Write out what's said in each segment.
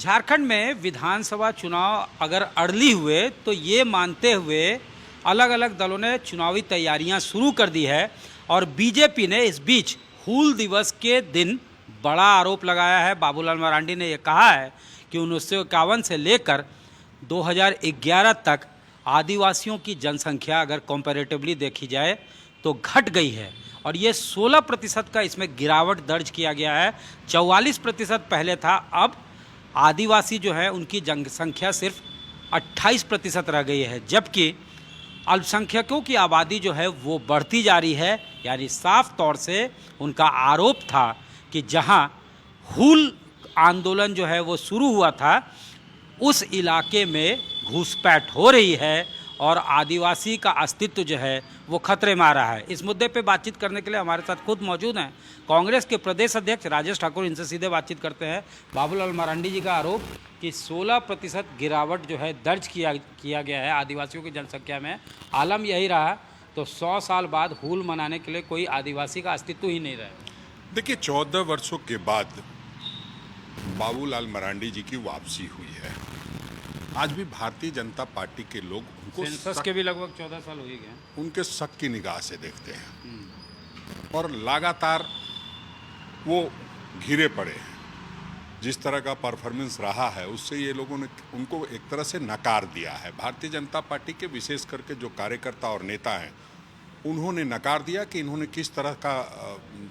झारखंड में विधानसभा चुनाव अगर अर्ली हुए तो ये मानते हुए अलग अलग दलों ने चुनावी तैयारियां शुरू कर दी है और बीजेपी ने इस बीच हूल दिवस के दिन बड़ा आरोप लगाया है। बाबूलाल मरांडी ने यह कहा है कि 1951 से लेकर 2011 तक आदिवासियों की जनसंख्या अगर कंपैरेटिवली देखी जाए तो घट गई है और ये 16% का इसमें गिरावट दर्ज किया गया है। 44% पहले था, अब आदिवासी जो है उनकी जनसंख्या सिर्फ 28% रह गई है, जबकि अल्पसंख्यकों की आबादी जो है वो बढ़ती जा रही है। यानी साफ तौर से उनका आरोप था कि जहां हूल आंदोलन जो है वो शुरू हुआ था उस इलाके में घुसपैठ हो रही है और आदिवासी का अस्तित्व जो है वो खतरे में आ रहा है। इस मुद्दे पे बातचीत करने के लिए हमारे साथ खुद मौजूद हैं कांग्रेस के प्रदेश अध्यक्ष राजेश ठाकुर। इनसे सीधे बातचीत करते हैं। बाबूलाल मरांडी जी का आरोप कि 16% गिरावट जो है दर्ज किया गया है आदिवासियों की जनसंख्या में। आलम यही रहा तो 100 साल बाद हूल मनाने के लिए कोई आदिवासी का अस्तित्व ही नहीं रहा। देखिए, 14 वर्षों के बाद बाबूलाल मरांडी जी की वापसी हुई है। आज भी भारतीय जनता पार्टी के लोग उनको सेंसस के भी लगभग 14 साल हो ही गए, उनके शक की निगाह से देखते हैं और लगातार वो घिरे पड़े हैं। जिस तरह का परफॉर्मेंस रहा है उससे ये लोगों ने उनको एक तरह से नकार दिया है। भारतीय जनता पार्टी के विशेष करके जो कार्यकर्ता और नेता हैं उन्होंने नकार दिया कि इन्होंने किस तरह का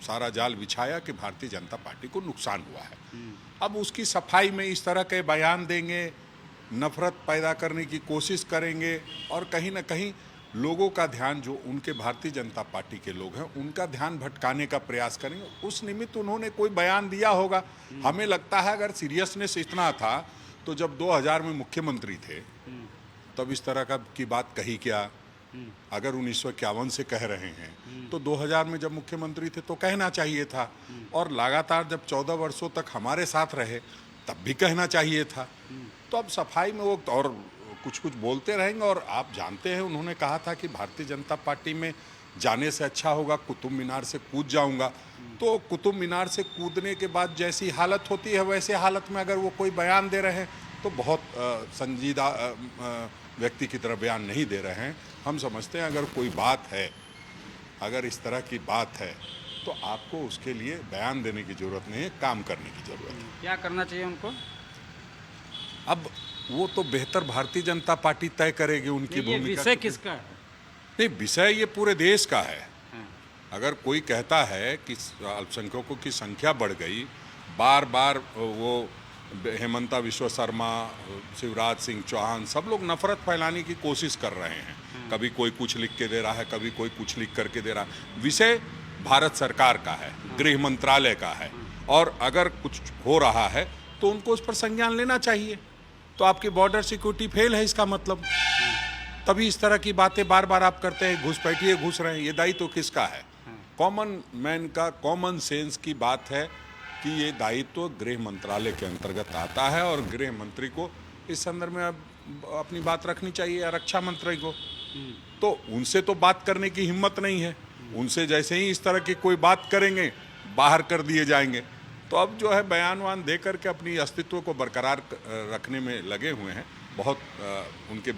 सारा जाल बिछाया कि भारतीय जनता पार्टी को नुकसान हुआ है। अब उसकी सफाई में इस तरह के बयान देंगे, नफरत पैदा करने की कोशिश करेंगे और कहीं ना कहीं लोगों का ध्यान, जो उनके भारतीय जनता पार्टी के लोग हैं, उनका ध्यान भटकाने का प्रयास करेंगे। उस निमित्त उन्होंने कोई बयान दिया होगा। हमें लगता है अगर सीरियसनेस इतना था तो जब 2000 में मुख्यमंत्री थे तब इस तरह की बात कही क्या? अगर 1951 से कह रहे हैं तो 2000 में जब मुख्यमंत्री थे तो कहना चाहिए था, और लगातार जब 14 वर्षों तक हमारे साथ रहे तब भी कहना चाहिए था। तो अब सफाई में वो और कुछ बोलते रहेंगे। और आप जानते हैं उन्होंने कहा था कि भारतीय जनता पार्टी में जाने से अच्छा होगा कुतुब मीनार से कूद जाऊंगा। तो कुतुब मीनार से कूदने के बाद जैसी हालत होती है वैसे हालत में अगर वो कोई बयान दे रहे हैं तो बहुत संजीदा व्यक्ति की तरह बयान नहीं दे रहे हैं। हम समझते हैं अगर कोई बात है, अगर इस तरह की बात है तो आपको उसके लिए बयान देने की ज़रूरत नहीं है, काम करने की ज़रूरत है। क्या करना चाहिए उनको? अब वो तो बेहतर भारतीय जनता पार्टी तय करेगी उनकी भूमिका। विषय किसका है? नहीं, विषय ये पूरे देश का है। अगर कोई कहता है कि अल्पसंख्यकों की संख्या बढ़ गई, बार बार वो हेमंता विश्व शर्मा, शिवराज सिंह चौहान सब लोग नफरत फैलाने की कोशिश कर रहे हैं। कभी कोई कुछ लिख के दे रहा है, कभी कोई कुछ लिख करके दे रहा है। विषय भारत सरकार का है, गृह मंत्रालय का है, और अगर कुछ हो रहा है तो उनको उस पर संज्ञान लेना चाहिए। तो आपकी बॉर्डर सिक्योरिटी फेल है इसका मतलब। तभी इस तरह की बातें बार बार आप करते हैं, घुसपैठिए घुस रहे हैं। ये दायित्व किसका है? कॉमन मैन का, कॉमन सेंस की बात है कि ये दायित्व गृह मंत्रालय के अंतर्गत आता है और गृह मंत्री को इस संदर्भ में अपनी बात रखनी चाहिए, या रक्षा मंत्री को। तो उनसे तो बात करने की हिम्मत नहीं है। उनसे जैसे ही इस तरह की कोई बात करेंगे बाहर कर दिए जाएंगे। तो अब जो है बयान दे करके अपनी अस्तित्व को बरकरार रखने में लगे हुए हैं। बहुत उनके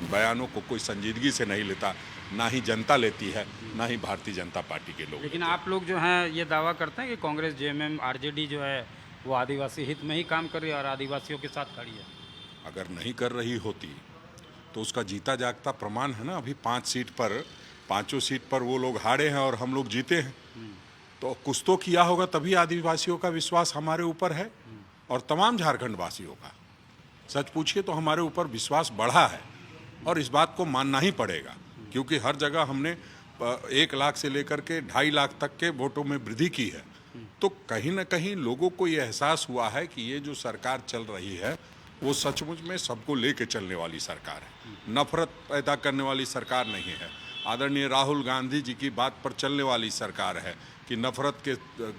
बयानों को कोई संजीदगी से नहीं लेता, ना ही जनता लेती है, ना ही भारतीय जनता पार्टी के लोग। लेकिन आप लोग जो हैं ये दावा करते हैं कि कांग्रेस, जेएमएम, आरजेडी जो है वो आदिवासी हित में ही काम कर रही है और आदिवासियों के साथ खड़ी है। अगर नहीं कर रही होती तो उसका जीता जागता प्रमाण है ना। अभी 5 सीट पर, 5 सीट पर वो लोग हारे हैं और हम लोग जीते हैं। तो कुछ तो किया होगा, तभी आदिवासियों का विश्वास हमारे ऊपर है और तमाम झारखंड वासियों का। सच पूछिए तो हमारे ऊपर विश्वास बढ़ा है और इस बात को मानना ही पड़ेगा, क्योंकि हर जगह हमने 1 लाख से लेकर के 2.5 लाख तक के वोटों में वृद्धि की है। तो कहीं ना कहीं लोगों को ये एहसास हुआ है कि ये जो सरकार चल रही है वो सचमुच में सबको लेके चलने वाली सरकार है, नफरत पैदा करने वाली सरकार नहीं है। आदरणीय राहुल गांधी जी की बात पर चलने वाली सरकार है कि नफरत के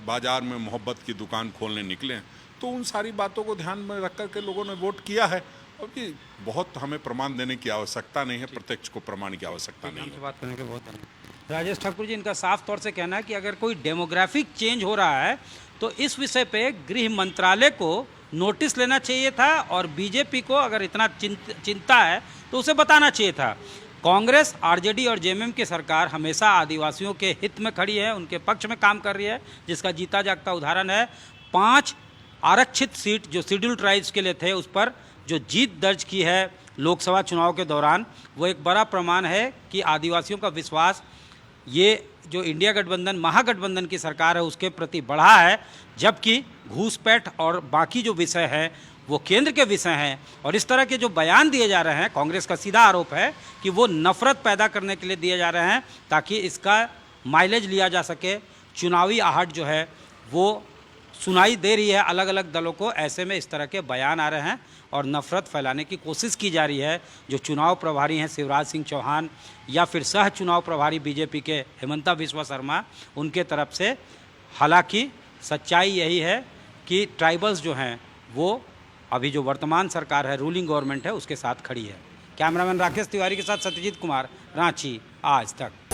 बाजार में मोहब्बत की दुकान खोलने निकले हैं। तो उन सारी बातों को ध्यान में रख कर के लोगों ने वोट किया है। अभी बहुत हमें प्रमाण देने की आवश्यकता नहीं है, प्रत्यक्ष को प्रमाण की आवश्यकता नहीं है। बात करने के बहुत धन्यवाद। राजेश ठाकुर जी, इनका साफ तौर से कहना है कि अगर कोई डेमोग्राफिक चेंज हो रहा है तो इस विषय पे गृह मंत्रालय को नोटिस लेना चाहिए था और बीजेपी को अगर इतना चिंता है तो उसे बताना चाहिए था। कांग्रेस, आरजेडी और जेएमएम की सरकार हमेशा आदिवासियों के हित में खड़ी है, उनके पक्ष में काम कर रही है, जिसका जीता जागता उदाहरण है 5 आरक्षित सीट जो शेड्यूल ट्राइब्स के लिए थे उस पर जो जीत दर्ज की है लोकसभा चुनाव के दौरान, वो एक बड़ा प्रमाण है कि आदिवासियों का विश्वास ये जो इंडिया गठबंधन, महागठबंधन की सरकार है उसके प्रति बढ़ा है, जबकि घूसपैठ और बाकी जो विषय है वो केंद्र के विषय हैं। और इस तरह के जो बयान दिए जा रहे हैं, कांग्रेस का सीधा आरोप है कि वो नफरत पैदा करने के लिए दिए जा रहे हैं ताकि इसका माइलेज लिया जा सके। चुनावी आहट जो है वो सुनाई दे रही है अलग अलग दलों को, ऐसे में इस तरह के बयान आ रहे हैं और नफरत फैलाने की कोशिश की जा रही है। जो चुनाव प्रभारी हैं शिवराज सिंह चौहान या फिर सह चुनाव प्रभारी बीजेपी के हेमंता बिस्वा शर्मा, उनके तरफ से। हालांकि सच्चाई यही है कि ट्राइबल्स जो हैं वो अभी जो वर्तमान सरकार है, रूलिंग गवर्नमेंट है, उसके साथ खड़ी है। कैमरामैन राकेश तिवारी के साथ सत्यजीत कुमार, रांची आज तक।